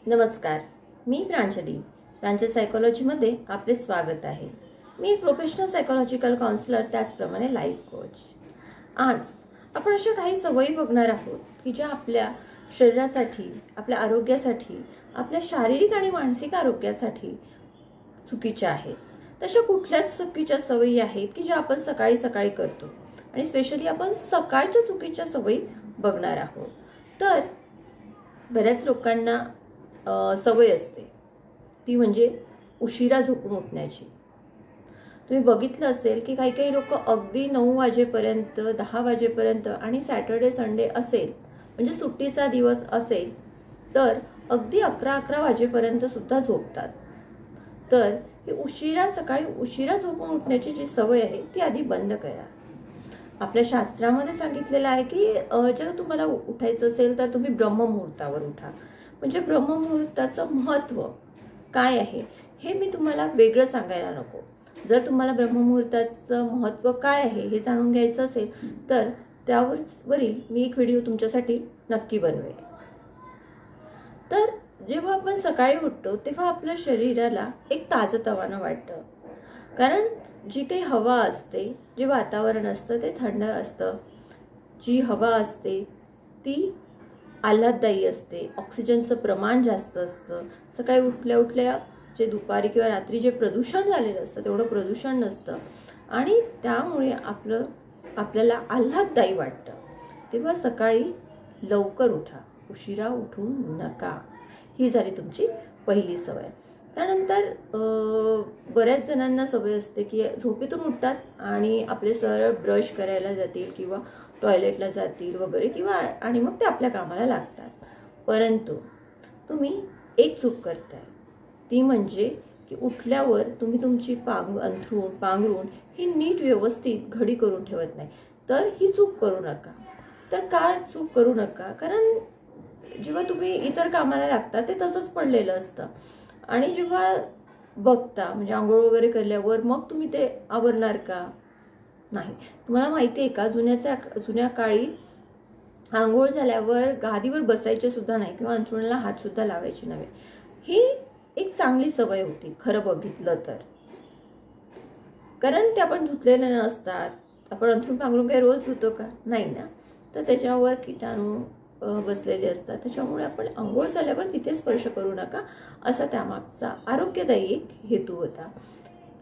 नमस्कार, मी प्रांजली सायकोलॉजीमध्ये आपले स्वागत आहे। मी एक प्रोफेशनल सायकोलॉजिकल काउन्सिलर, त्याचप्रमाणे लाईफ कोच। आज आपण अशा काही सवयी बघणार आहोत की ज्या आपल्या शरीरासाठी, आपल्या आरोग्यासाठी, आपल्या शारीरिक आणि मानसिक आरोग्यासाठी चुकीच्या आहेत। तशा कुठल्याच चुकीच्या सवयी आहेत की ज्या आपण सकाळी सकाळी करतो आणि स्पेशली आपण सकाळच्या चुकीच्या सवयी बघणार आहोत। तर बऱ्याच लोकांना सवय असते ती म्हणजे उशिरा झोपून उठण्याची। तुम्ही बघितलं असेल की काही काही लोक अगदी 9 वाजेपर्यंत, 10 वाजेपर्यंत, आणि सॅटर्डे संडे असेल म्हणजे सुट्टीचा दिवस असेल तर अगदी 11 वाजेपर्यंत सुद्धा झोपतात। तर ही सकाळी उशिरा झोपून उठण्याची जी सवय आहे ती आधी बंद करा। आपल्या शास्त्रामध्ये सांगितलेलं आहे की जर तुम्हाला उठायचं असेल तर तुम्ही ब्रह्ममुहूर्तावर उठा। म्हणजे ब्रह्ममुहूर्ताचं महत्त्व काय आहे हे मी तुम्हाला वेगळं सांगायला नको। जर तुम्हाला ब्रह्ममुहूर्ताचं महत्त्व काय आहे हे जाणून घ्यायचं असेल तर त्यावरील मी एक व्हिडिओ तुमच्यासाठी नक्की बनवेल। तर जेव्हा आपण सकाळी उठतो तेव्हा आपल्या शरीराला एक ताजतवानं वाटतं, कारण जी काही हवा असते, जे वातावरण असतं ते थंड असतं। जी हवा असते ती आल्हाददायी असते, ऑक्सिजनचं प्रमाण जास्त असतं। सकाळी उठल्या उठल्या जे दुपारी किंवा रात्री जे प्रदूषण झालेलं असतं तेवढं प्रदूषण नसतं आणि त्यामुळे आपल्याला आल्हाददायी वाटतं। तेव्हा सकाळी लवकर उठा, उशिरा उठू नका। ही झाली तुमची पहिली सवय। त्यानंतर बऱ्याच जणांना सवय असते की झोपेतून उठतात आणि आपले सरळ ब्रश करायला जातील किंवा टॉयलेटला जातील वगैरे किंवा आणि मग ते आपल्या कामाला लागतात। परंतु तुम्ही एक चूक करताय, ती म्हणजे की उठल्यावर तुम्ही तुमची अंथरूण पांघरूण ही नीट व्यवस्थित घडी करून ठेवत नाही। तर ही चूक करू नका। तर का चूक करू नका? कारण जेव्हा तुम्ही इतर कामाला लागता ते तसंच पडलेलं असतं आणि जेव्हा बघता म्हणजे आंघोळ वगैरे केल्यावर मग तुम्ही ते आवरणार का? नाही। तुम्हाला माहिती आहे का, जुन्या काळी आंघोळ झाल्यावर गादीवर बसायचे सुद्धा नाही किंवा अंथरुणाला हात सुद्धा लावायचे नव्हे। ही एक चांगली सवय होती खरं बघितलं तर, कारण ते आपण धुतलेले नसतात। आपण अंथरूण पांघरून काही रोज धुतो का? नाही ना। तर त्याच्यावर किटाणू बसलेले असतात, त्याच्यामुळे आपण आंघोळ झाल्यावर तिथे स्पर्श करू नका, असा त्यामागचा आरोग्यदायी एक हेतू होता।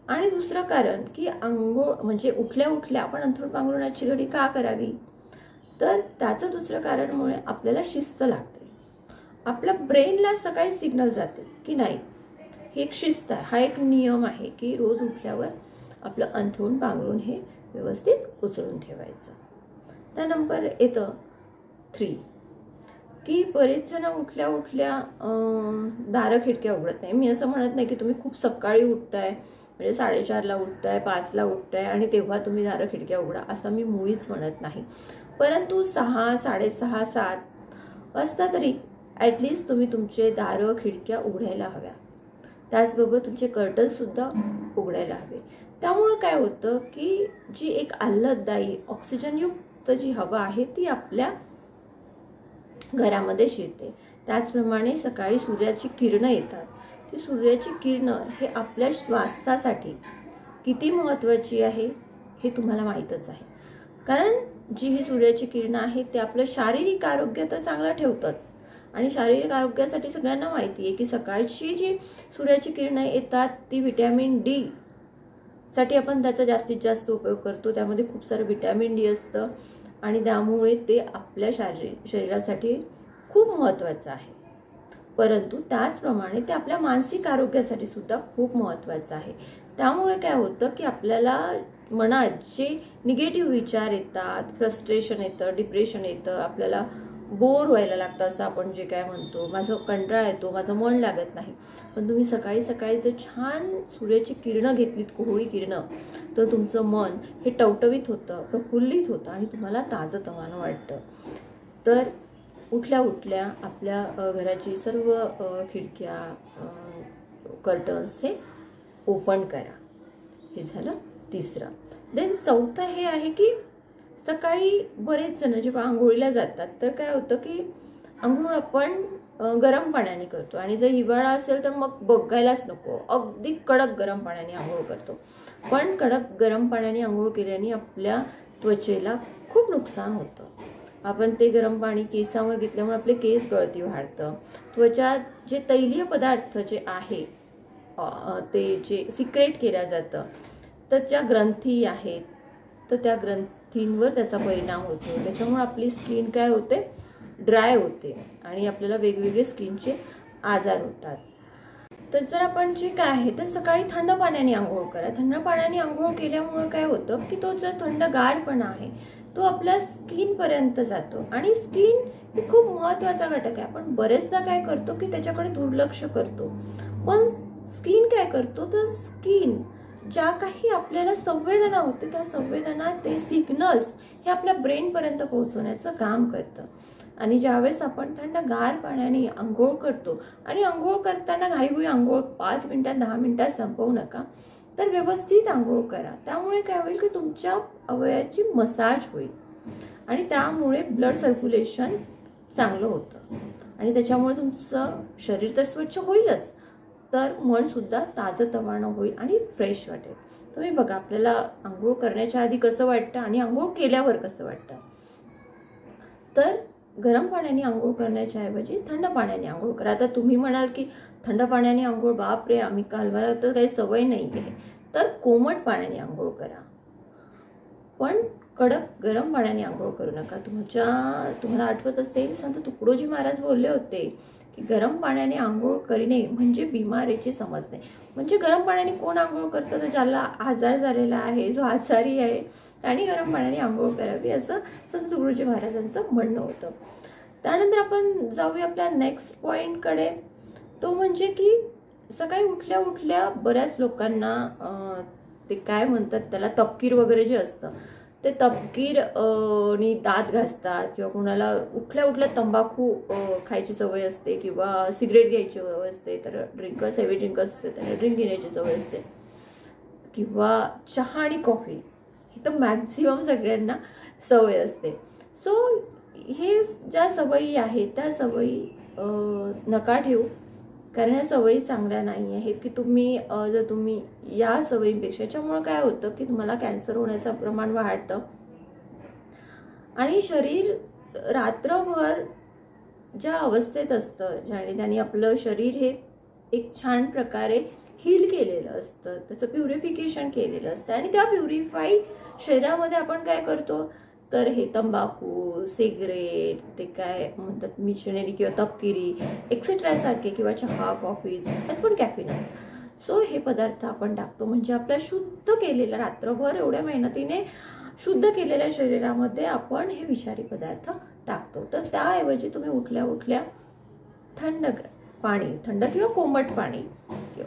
आणि दुसरं कारण की आंघोळ म्हणजे उठल्या उठल्या आपण अंथरूण पांघरुणाची घडी का करावी? तर त्याचं दुसरं कारणमुळे आपल्याला शिस्त लागते। आपल्या ब्रेनला सकाळी सिग्नल जाते की नाही, ही एक शिस्त आहे, हा एक नियम आहे की रोज उठल्यावर आपलं अंथरूण पांघरून हे व्यवस्थित उचलून ठेवायचं। त्यानंतर येतं 3 की बरेच जण उठल्या उठल्या दारं खिडक्या उघडत नाही। मी असं म्हणत नाही की तुम्ही खूप सकाळी उठताय म्हणजे 4:30ला उठताय, 5ला उठताय आणि तेव्हा तुम्ही दारं खिडक्या उघडा, असं मी मुळीच म्हणत नाही। परंतु 6, 6:30, 7 वाजता तरी ॲटलिस्ट तुम्ही तुमचे दारं खिडक्या उघडायला हव्या। त्याचबरोबर तुमचे कर्टन सुद्धा उघडायला हवे। त्यामुळे काय होतं की जी एक आल्हाददायी ऑक्सिजनयुक्त जी हवा आहे ती आपल्या घरामध्ये शिरते। त्याचप्रमाणे सकाळी सूर्याची किरणं येतात, ती सूर्याची किरणं हे आपल्या स्वास्थ्यासाठी किती महत्त्वाची आहे हे तुम्हाला माहीतच आहे। कारण जी ही सूर्याची किरणं आहेत ते आपलं शारीरिक आरोग्य तर चांगलं ठेवतंच आणि शारीरिक आरोग्यासाठी सगळ्यांना माहिती आहे की सकाळची जी सूर्याची किरणं येतात ती व्हिटॅमिन डी साठी आपण त्याचा जास्तीत जास्त उपयोग करतो। त्यामध्ये खूप सारं व्हिटॅमिन डी असतं आणि त्यामुळे ते आपल्या शरीरासाठी खूप महत्त्वाचं आहे। परंतु त्याचप्रमाणे ते आपल्या मानसिक आरोग्यासाठी सुद्धा खूप महत्त्वाचं आहे। त्यामुळे काय होतं की आपल्याला मनात जे निगेटिव्ह विचार येतात, फ्रस्ट्रेशन येतं, डिप्रेशन येतं, आपल्याला बोर व्हायला लागतं असं आपण जे काय म्हणतो, माझं कंटाळा येतो, माझं मन लागत नाही, पण तुम्ही सकाळी सकाळी जर छान सूर्याची किरणं घेतलीत, कोवळी किरणं, तर तुमचं मन हे टवटवीत होतं, प्रफुल्लित होतं आणि तुम्हाला ताजंतवानं वाटतं। तर उठल्या उठल्या आपल्या घराची सर्व खिडक्या, कर्टन्स हे ओपन करा। हे झालं तिसरं। देन चौथं हे आहे की सकाळी बरेच जण जेव्हा आंघोळीला जातात तर काय होतं की आंघोळ आपण गरम पाण्याने करतो आणि जर हिवाळा असेल तर मग बघायलाच नको, अगदी कडक गरम पाण्याने आंघोळ करतो. पण कडक गरम पाण्याने आंघोळ केल्याने आपल्या त्वचेला खूप नुकसान होतं. आपण ते गरम पाणी केसांवर घेतल्यामुळे आपले केस गळती वाढतं. त्वचा जे तैलीय पदार्थ जे आहे ते जे सिक्रेट केल्या जातं, तर ज्या ग्रंथी आहेत तर त्या ग्रंथींवर त्याचा परिणाम होतो. त्याच्यामुळे आपली स्किन काय होते, ड्राय होते आणि आपल्याला वेगवेगळे स्किनचे आजार होतात. तर जर आपण जे काय आहे तर सकाळी थंड पाण्याने आंघोळ करा. थंड पाण्याने आंघोळ केल्यामुळे काय होतं की तो जो थंडगारपणा आहे तो आपल्या स्किन पर्यंत जातो आणि स्किन हे खूप महत्वाचा घटक आहे. आपण बरेचदा काय करतो की त्याच्याकडे दुर्लक्ष करतो, पण स्किन काय करतो तर स्किन ज्या काही आपल्याला संवेदना होते त्या संवेदना, ते सिग्नल्स हे आपल्या ब्रेन पर्यंत पोहोचवण्याचं काम करतं. आणि ज्यावेळेस आपण थंडगार पाण्याने आंघोळ करतो आणि आंघोळ करताना घाईघाई आंघोळ 5 मिनिटात 10 मिनिटात संपवू नका, तर व्यवस्थित आंघोळ करा. त्यामुळे काय होईल की तुमच्या अवयवाची मसाज होईल आणि त्यामुळे ब्लड सर्क्युलेशन चांगलं होतं आणि त्याच्यामुळे तुमचं शरीर तर स्वच्छ होईलच, तर मन सुद्धा ताजतवानं होईल आणि फ्रेश वाटेल. तुम्ही बघा आपल्याला आंघोळ करण्याच्या आधी कसं वाटतं आणि आंघोळ केल्यावर कसं वाटतं. तर गरम पाण्याने आंघोळ करण्याच्या ऐवजी थंड पाण्याने आंघोळ करा. आता तुम्ही म्हणाल की थंड पाण्याने आंघोळ, बापरे आम्ही कालवाला तर काही सवय नाही आहे, तर कोमट पाण्याने आंघोळ करा, पण कडक गरम पाण्याने आंघोळ करू नका. तुम्हाला आठवत असेल संत तुकडोजी महाराज बोलले होते की गरम पाण्याने आंघोळ करणे म्हणजे बिमारीची समजणे. म्हणजे गरम पाण्याने कोण आंघोळ करतं तर ज्याला आजार झालेला आहे, जो आजारी आहे त्याने गरम पाण्याने आंघोळ करावी, असं संत तुकडोजी महाराजांचं म्हणणं होतं. त्यानंतर आपण जाऊया आपल्या नेक्स्ट पॉइंटकडे. तो म्हणजे की सकाळी उठल्या उठल्या बऱ्याच लोकांना ते काय म्हणतात त्याला, तपकीर वगैरे जे असतं ते तपकीर नी दात घासतात, किंवा कोणाला उठल्या उठल्या तंबाखू खायची सवय असते किंवा सिगरेट घ्यायची सवय असते, तर ड्रिंकर्स, हेवी ड्रिंकर्स असते त्यांना ड्रिंक घेण्याची सवय असते, किंवा चहा आणि कॉफी ही तर मॅक्झिमम सगळ्यांना सवय असते. सो हे ज्या सवयी आहेत त्या सवयी नका ठेवू, कारण या सवयी चांगल्या नाही आहेत. की जर तुम्ही या सवयींपेक्षा, याच्यामुळे काय होतं की तुम्हाला कॅन्सर होण्याचं प्रमाण वाढतं आणि शरीर रात्रभर ज्या अवस्थेत असतं, ज्याने आपलं शरीर हे एक छान प्रकारे हील केलेलं असतं, त्याचं प्युरिफिकेशन केलेलं असतं आणि त्या प्युरिफाईड शरीरामध्ये आपण काय करतो तर हे तंबाखू, सिगरेट, ते काय म्हणतात मिशनरी किंवा तपकिरी एक्सेट्रा सारखे, किंवा चहा, कॉफीज त्यात पण कॅफीन असतं. सो हे पदार्थ आपण टाकतो, म्हणजे आपल्या शुद्ध केलेल्या, रात्रभर एवढ्या मेहनतीने शुद्ध केलेल्या शरीरामध्ये आपण हे विषारी पदार्थ टाकतो. तर त्याऐवजी तुम्ही उठल्या उठल्या थंड पाणी, थंड किंवा कोमट पाणी,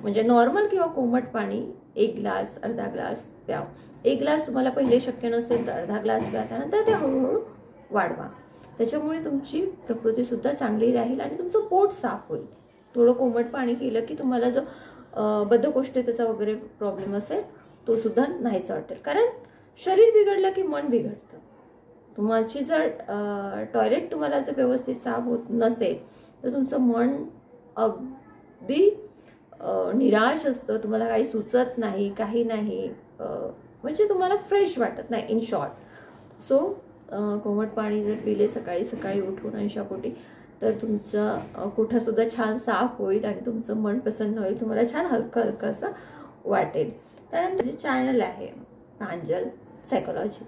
म्हणजे नॉर्मल किंवा कोमट पाणी 1 ग्लास, अर्धा ग्लास प्या. 1 ग्लास तुम्हाला पहिले शक्य नसेल तर अर्धा ग्लास प्या, त्यानंतर ते हळूहळू वाढवा. त्याच्यामुळे तुमची प्रकृती सुद्धा चांगली राहील आणि तुमचं पोट साफ होईल. थोडं कोमट पाणी केलं की तुम्हाला जो बद्धकोष्ठतेचा वगैरे प्रॉब्लेम असेल तो सुद्धा नाहीसा वाटेल, कारण शरीर बिघडलं की मन बिघडतं. तुमची जर टॉयलेट तुम्हाला जर व्यवस्थित साफ होत नसेल तर तुमचं मन अगदी निराश असतं, तुम्हाला काही सुचत नाही, काही नाही, म्हणजे तुम्हाला फ्रेश वाटत नाही इन शॉर्ट. सो कोमट पाणी जर पिले सकाळी सकाळी उठून अंशापोटी तर तुमचं कुठं सुद्धा छान साफ होईल आणि तुमचं मन प्रसन्न होईल, तुम्हाला छान हलकं हलकं असं वाटेल. त्यानंतर जे चॅनल आहे प्रांजल सायकोलॉजी,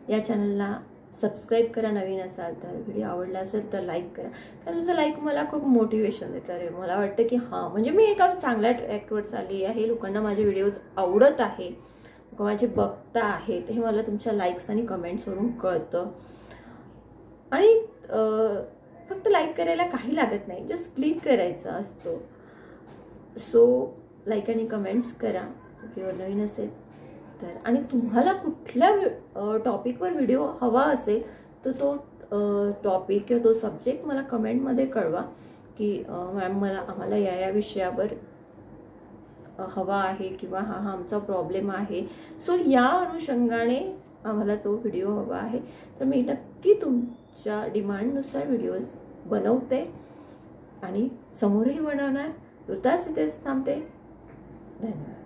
या चॅनलला सबस्क्राईब करा नवीन असाल तर. व्हिडिओ आवडला असेल तर लाईक करा, कारण तुमचं लाईक मला खूप मोटिवेशन देतं. अरे मला वाटतं की हां, म्हणजे मी एका चांगल्या ट्रॅकवर चालली आहे, लोकांना माझे व्हिडिओज आवडत आहे, लोक माझे बघता आहेत, हे मला तुमच्या लाईक्स आणि कमेंट्सवरून कळतं. आणि फक्त लाईक करायला काही लागत नाही, जस्ट क्लिक करायचा असतो. सो लाईक आणि कमेंट्स करा व्हिडिओ नवीन असेल तर. आणि तुम्हाला कुठल्या टॉपिकवर व्हिडिओ हवा असेल तर तो टॉपिक किंवा तो सब्जेक्ट मला कमेंटमध्ये कळवा की मॅम आम्हाला या विषयावर हवा आहे, किंवा हा आमचा प्रॉब्लेम आहे. सो या अनुषंगाने आम्हाला तो व्हिडिओ हवा आहे, तर मी नक्की तुमच्या डिमांडनुसार व्हिडिओज बनवते. आणि समोरही बनवणार. तुर्तास इथेच थांबते. धन्यवाद.